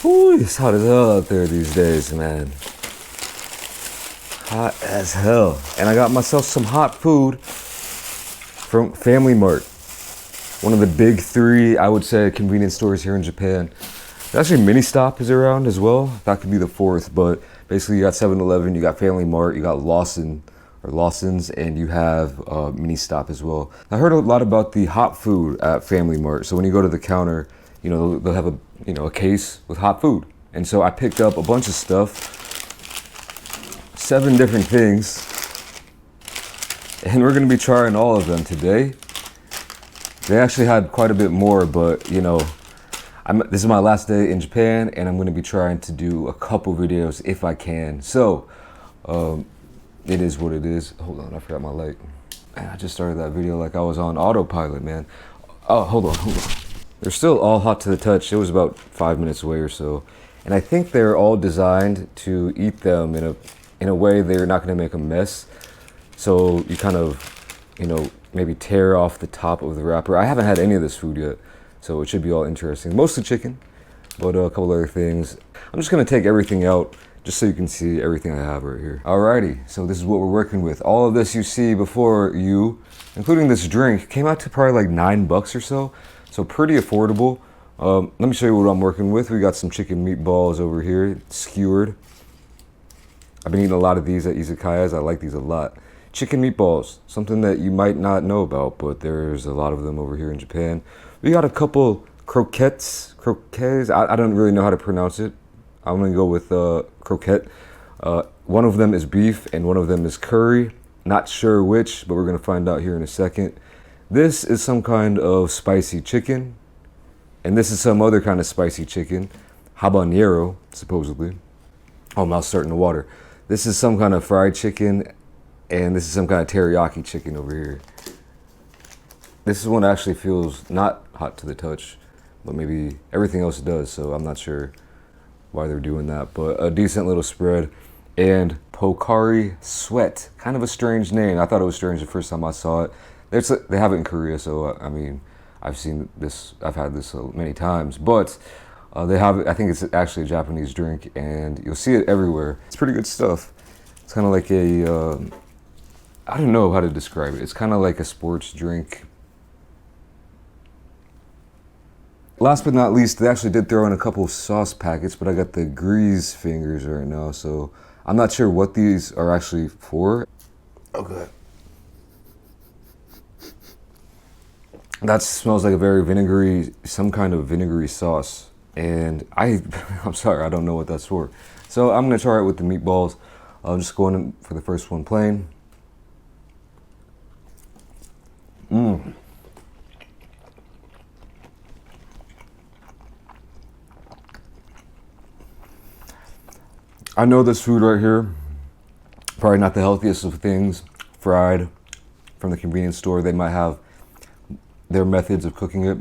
Ooh, it's hot as hell out there these days, man. Hot as hell. And I got myself some hot food from Family Mart. One of the big three, I would say, convenience stores here in Japan. Actually, Mini Stop is around as well. That could be the fourth, but basically you got 7-Eleven, you got Family Mart, you got Lawson's, and you have Mini Stop as well. I heard a lot about the hot food at Family Mart. So when you go to the counter, you know, they'll have a case with hot food. And so I picked up a bunch of stuff, 7 different things, and we're gonna be trying all of them today. They actually had quite a bit more, but you know, this is my last day in Japan, and I'm gonna be trying to do a couple videos if I can. So, it is what it is. Hold on, I forgot my light. Man, I just started that video like I was on autopilot, man. Oh, hold on. They're still all hot to the touch. It was about 5 minutes away or so. And I think they're all designed to eat them in a way they're not gonna make a mess. So you kind of, you know, maybe tear off the top of the wrapper. I haven't had any of this food yet, so it should be all interesting. Mostly chicken, but a couple other things. I'm just gonna take everything out just so you can see everything I have right here. Alrighty, so this is what we're working with. All of this you see before you, including this drink, came out to probably like $9 or so. So pretty affordable. Let me show you what I'm working with. We got some chicken meatballs over here, skewered. I've been eating a lot of these at izakayas. I like these a lot. Chicken meatballs, something that you might not know about, but there's a lot of them over here in Japan. We got a couple croquettes. I don't really know how to pronounce it. I'm gonna go with croquette. One of them is beef and one of them is curry. Not sure which, but we're gonna find out here in a second. This is some kind of spicy chicken, and this is some other kind of spicy chicken, Habanero, supposedly. Oh, my mouth's starting to water. This is some kind of fried chicken, and this is some kind of teriyaki chicken over here. This is one that actually feels not hot to the touch, but maybe everything else does, so I'm not sure why they're doing that. But a decent little spread. And Pokari Sweat, kind of a strange name. I thought it was strange the first time I saw it. They have it in Korea, so I mean, I've seen this, I've had this many times, but they have it, I think it's actually a Japanese drink, and you'll see it everywhere. It's pretty good stuff. It's kind of like a, I don't know how to describe it. It's kind of like a sports drink. Last but not least, they actually did throw in a couple of sauce packets, but I got the grease fingers right now, so I'm not sure what these are actually for. Okay. That smells like a very vinegary, some kind of vinegary sauce. And I'm sorry, I don't know what that's for. So I'm gonna try it with the meatballs. I'm just going in for the first one plain. I know this food right here, probably not the healthiest of things, fried from the convenience store. They might have their methods of cooking it.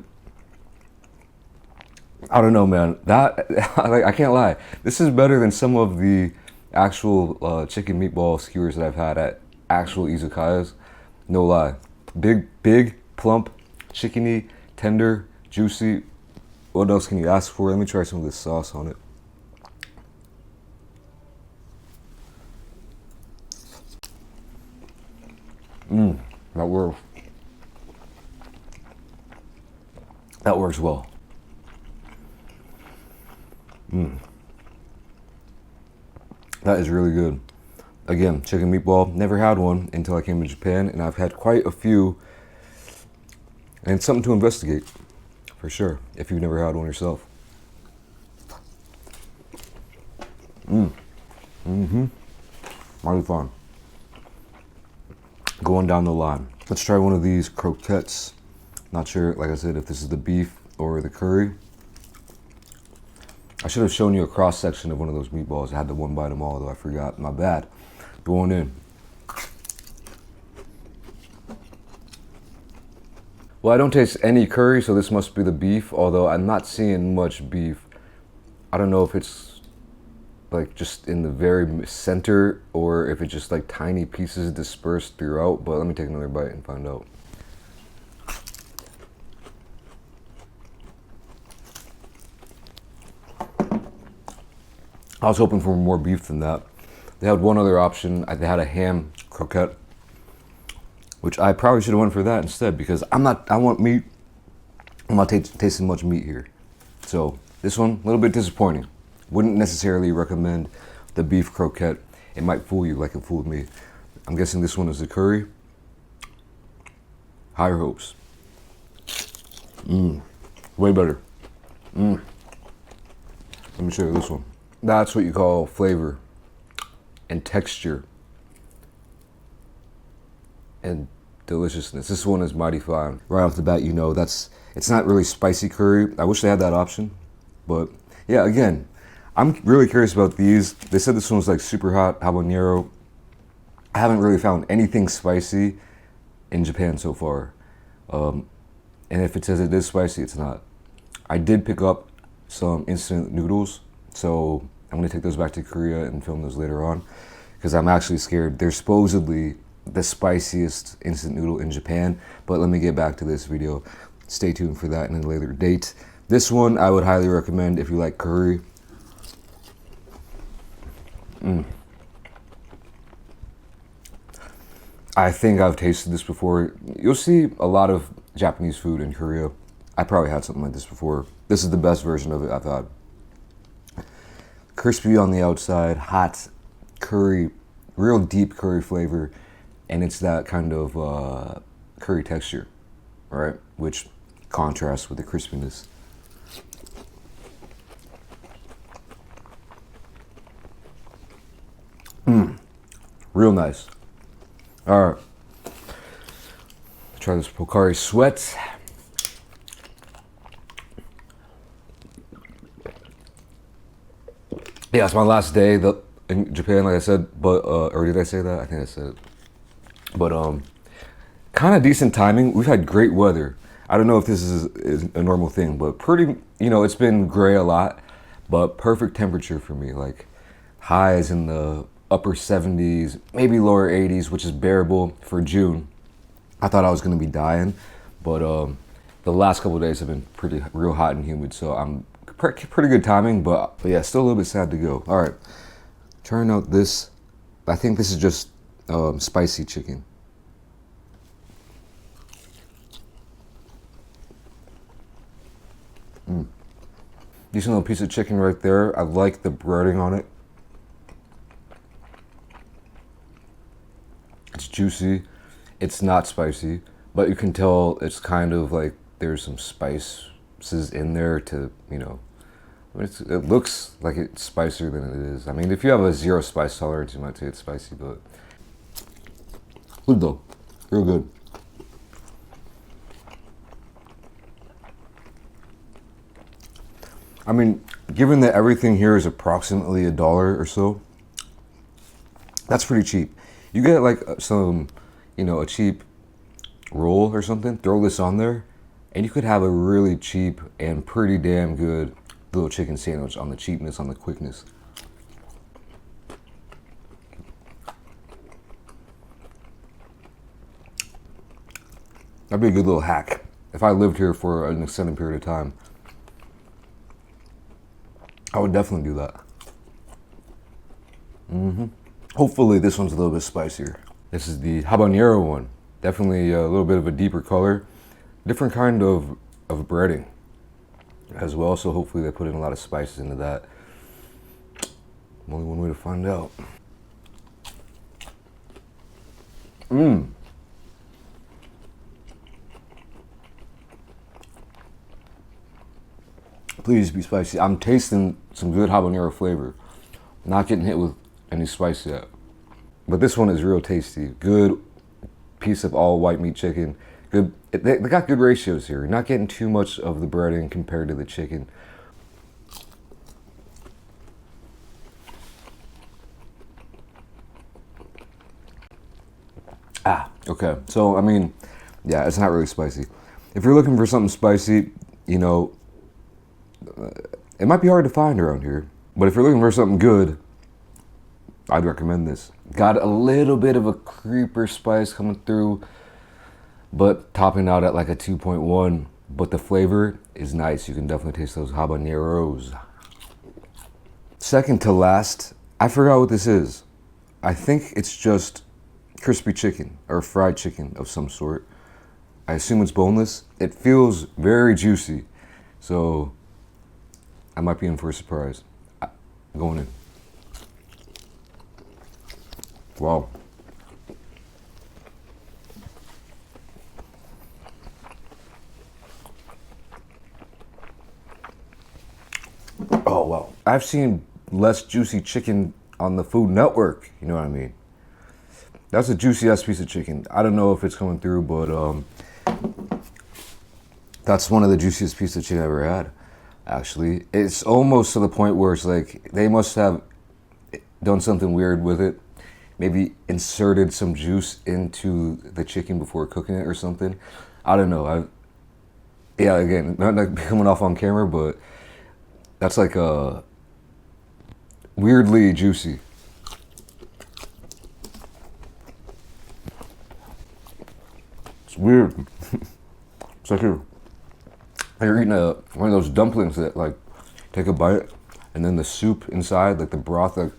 I don't know, man. That, I can't lie. This is better than some of the actual chicken meatball skewers that I've had at actual izakayas. No lie. Big, plump, chickeny, tender, juicy. What else can you ask for? Let me try some of this sauce on it. That works. That works well. That is really good. Again, chicken meatball, never had one until I came to Japan, and I've had quite a few. And it's something to investigate, for sure, if you've never had one yourself. Mighty fun. Going down the line. Let's try one of these croquettes. Not sure, like I said, if this is the beef or the curry. I should have shown you a cross section of one of those meatballs. I had to one bite them all, though I forgot. My bad. Going in. Well, I don't taste any curry, so this must be the beef, although I'm not seeing much beef. I don't know if it's like just in the very center or if it's just like tiny pieces dispersed throughout, but let me take another bite and find out. I was hoping for more beef than that. They had one other option. They had a ham croquette, which I probably should have went for that instead because I want meat. I'm not tasting much meat here. So this one, a little bit disappointing. Wouldn't necessarily recommend the beef croquette. It might fool you like it fooled me. I'm guessing this one is the curry. Higher hopes. Way better. Let me show you this one. That's what you call flavor and texture and deliciousness. This one is mighty fine. Right off the bat, you know it's not really spicy curry. I wish they had that option, but yeah, again, I'm really curious about these. They said this one was like super hot habanero. I haven't really found anything spicy in Japan so far. And if it says it is spicy, it's not. I did pick up some instant noodles, so I'm gonna take those back to Korea and film those later on because I'm actually scared. They're supposedly the spiciest instant noodle in Japan, but let me get back to this video. Stay tuned for that in a later date. This one I would highly recommend if you like curry. I think I've tasted this before. You'll see a lot of Japanese food in Korea. I probably had something like this before. This is the best version of it I've had. Crispy on the outside, hot curry, real deep curry flavor, and it's that kind of curry texture, right? Which contrasts with the crispiness. Real nice. All right, try this Pocari Sweat. Yeah, it's my last day in Japan, like I said, but or did I say that? I think I said it. But kind of decent timing. We've had great weather. I don't know if this is a normal thing, but pretty, it's been gray a lot, but perfect temperature for me. Like highs in the upper 70s, maybe lower 80s, which is bearable for June. I thought I was gonna be dying, but the last couple of days have been real hot and humid, so I'm pretty good timing, but yeah, still a little bit sad to go. All right, trying out this. I think this is just spicy chicken. Decent little piece of chicken right there. I like the breading on it. It's juicy. It's not spicy, but you can tell it's kind of like there's some spices in there to, it looks like it's spicier than it is. I mean, if you have a 0 spice tolerance, you might say it's spicy, but good though, real good. I mean, given that everything here is approximately $1 or so, that's pretty cheap. You get like some, a cheap roll or something, throw this on there, and you could have a really cheap and pretty damn good little chicken sandwich on the cheapness, on the quickness. That'd be a good little hack if I lived here for an extended period of time. I would definitely do that. Hopefully this one's a little bit spicier. This is the habanero one. Definitely a little bit of a deeper color. Different kind of breading as well, so hopefully they put in a lot of spices into that. Only one way to find out. Please be spicy. I'm tasting some good habanero flavor. Not getting hit with any spice yet. But this one is real tasty. Good piece of all white meat chicken. Good. They got good ratios here. Not getting too much of the breading compared to the chicken. Okay. So, I mean, yeah, it's not really spicy. If you're looking for something spicy, it might be hard to find around here. But if you're looking for something good, I'd recommend this. Got a little bit of a creeper spice coming through, but topping out at like a 2.1. But the flavor is nice. You can definitely taste those habaneros. Second to last, I forgot what this is. I think it's just crispy chicken or fried chicken of some sort. I assume it's boneless. It feels very juicy, so I might be in for a surprise. Going in. Wow. Oh, wow. I've seen less juicy chicken on the Food Network, you know what I mean? That's a juicy ass piece of chicken. I don't know if it's coming through, but that's one of the juiciest pieces of chicken I ever had, actually. It's almost to the point where it's like they must have done something weird with it. Maybe inserted some juice into the chicken before cooking it or something. I don't know. Yeah, again, not like coming off on camera, but that's like weirdly juicy. It's weird. It's like you're eating one of those dumplings that like take a bite and then the soup inside, like the broth, like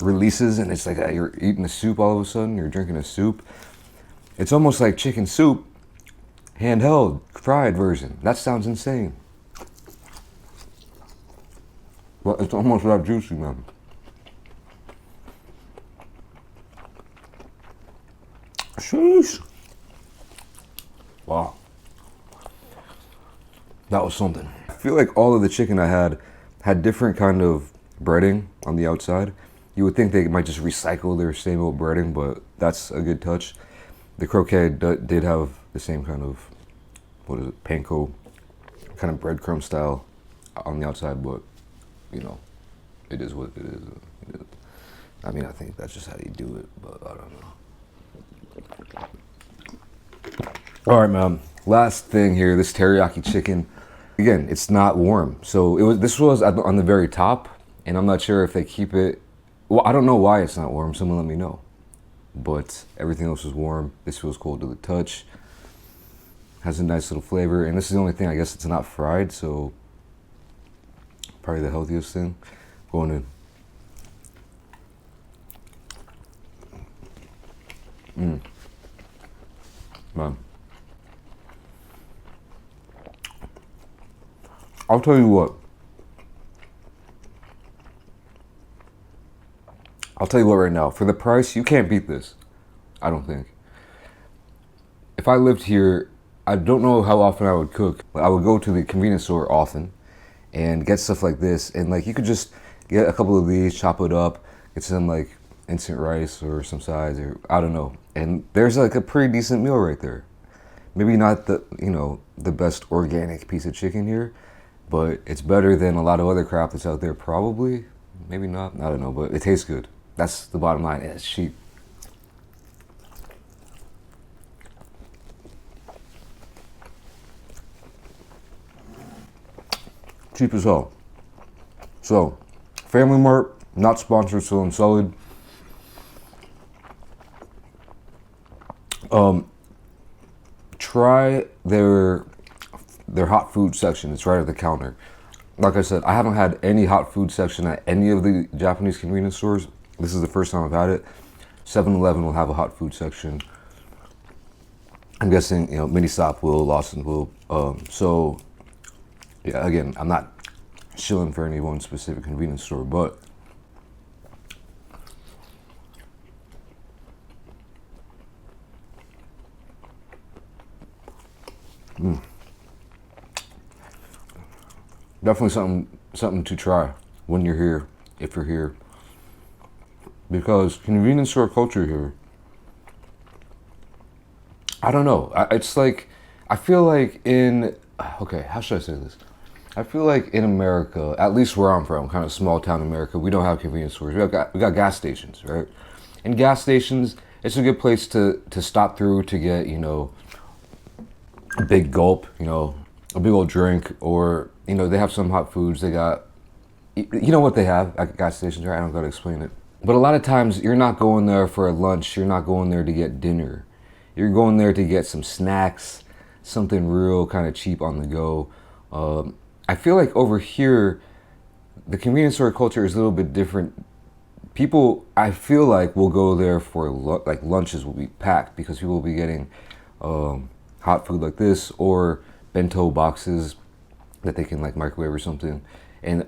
releases, and it's like you're eating the soup all of a sudden. You're drinking a soup. It's almost like chicken soup, handheld, fried version. That sounds insane. But it's almost that juicy, man. Sheesh. Wow. That was something. I feel like all of the chicken I had different kind of breading on the outside. You would think they might just recycle their same old breading, but that's a good touch. The croquette did have the same kind of, what is it, panko, kind of breadcrumb style on the outside, but, you know, it is what it is. I mean, I think that's just how you do it, but I don't know. All right, man. Last thing here, this teriyaki chicken. Again, it's not warm. So this was on the very top, and I'm not sure if they keep it. Well, I don't know why it's not warm. Someone let me know. But everything else is warm. This feels cold to the touch. Has a nice little flavor. And this is the only thing, I guess, it's not fried. So probably the healthiest thing. Going in. Man. I'll tell you what. I'll tell you what right now. For the price, you can't beat this. I don't think. If I lived here, I don't know how often I would cook. I would go to the convenience store often and get stuff like this. And like you could just get a couple of these, chop it up, get some like instant rice or some sides or I don't know. And there's like a pretty decent meal right there. Maybe not the, you know, the best organic piece of chicken here, but it's better than a lot of other crap that's out there probably. Maybe not, I don't know, but it tastes good. That's the bottom line, and it's cheap. Cheap as hell. So, Family Mart, not sponsored, so I'm solid. Try their hot food section. It's right at the counter. Like I said, I haven't had any hot food section at any of the Japanese convenience stores. This is the first time I've had it. 7-Eleven will have a hot food section. I'm guessing, you know, Mini Stop will, Lawson will. So, yeah, again, I'm not shilling for any one specific convenience store, but definitely something to try when you're here, if you're here. Because convenience store culture here, I don't know. It's like, I feel like okay, how should I say this? I feel like in America, at least where I'm from, kind of small town America, we don't have convenience stores. We got gas stations, right? And gas stations, it's a good place to stop through to get, you know, a big gulp, you know, a big old drink, or, you know, they have some hot foods. They got, you know what they have at gas stations, right? I don't gotta explain it. But a lot of times you're not going there for a lunch. You're not going there to get dinner. You're going there to get some snacks, something real kind of cheap on the go. I feel like over here, the convenience store culture is a little bit different. People, I feel like, will go there for like lunches will be packed because people will be getting hot food like this or bento boxes that they can like microwave or something. And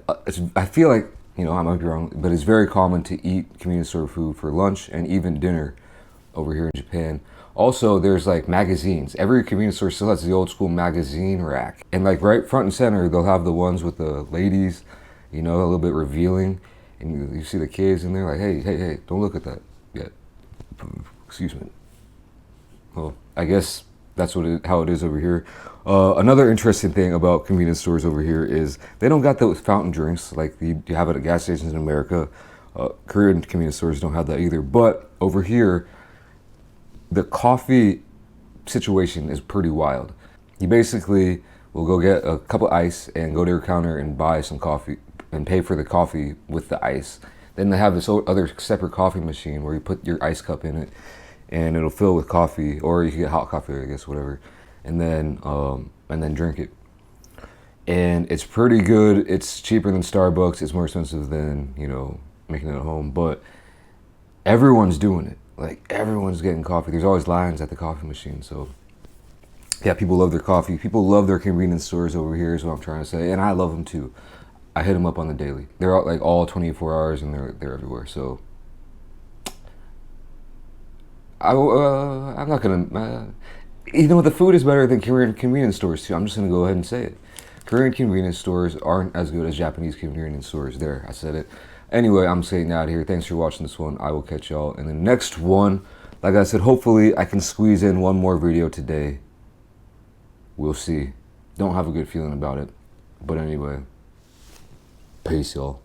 I feel like, you know, I might be wrong, but it's very common to eat convenience store food for lunch and even dinner over here in Japan. Also, there's like magazines. Every convenience store still has the old school magazine rack. And like right front and center, they'll have the ones with the ladies, you know, a little bit revealing. And you see the kids in there like, hey, don't look at that yet. Excuse me. Well, I guess that's how it is over here. Another interesting thing about convenience stores over here is they don't got those fountain drinks like you have at gas stations in America. Korean convenience stores don't have that either. But over here, the coffee situation is pretty wild. You basically will go get a cup of ice and go to your counter and buy some coffee and pay for the coffee with the ice. Then they have this other separate coffee machine where you put your ice cup in it and it'll fill with coffee, or you can get hot coffee, I guess, whatever, and then drink it. And it's pretty good. It's cheaper than Starbucks. It's more expensive than, you know, making it at home, but everyone's doing it. Like, everyone's getting coffee. There's always lines at the coffee machine. So yeah, people love their coffee. People love their convenience stores over here is what I'm trying to say, and I love them too. I hit them up on the daily. They're all, like, all 24 hours, and they're everywhere. So I'm not gonna. You know, the food is better than Korean convenience stores too. I'm just gonna go ahead and say it. Korean convenience stores aren't as good as Japanese convenience stores. There, I said it. Anyway, I'm saying out here. Thanks for watching this one. I will catch y'all in the next one. Like I said, hopefully I can squeeze in one more video today. We'll see. Don't have a good feeling about it. But anyway, peace, y'all.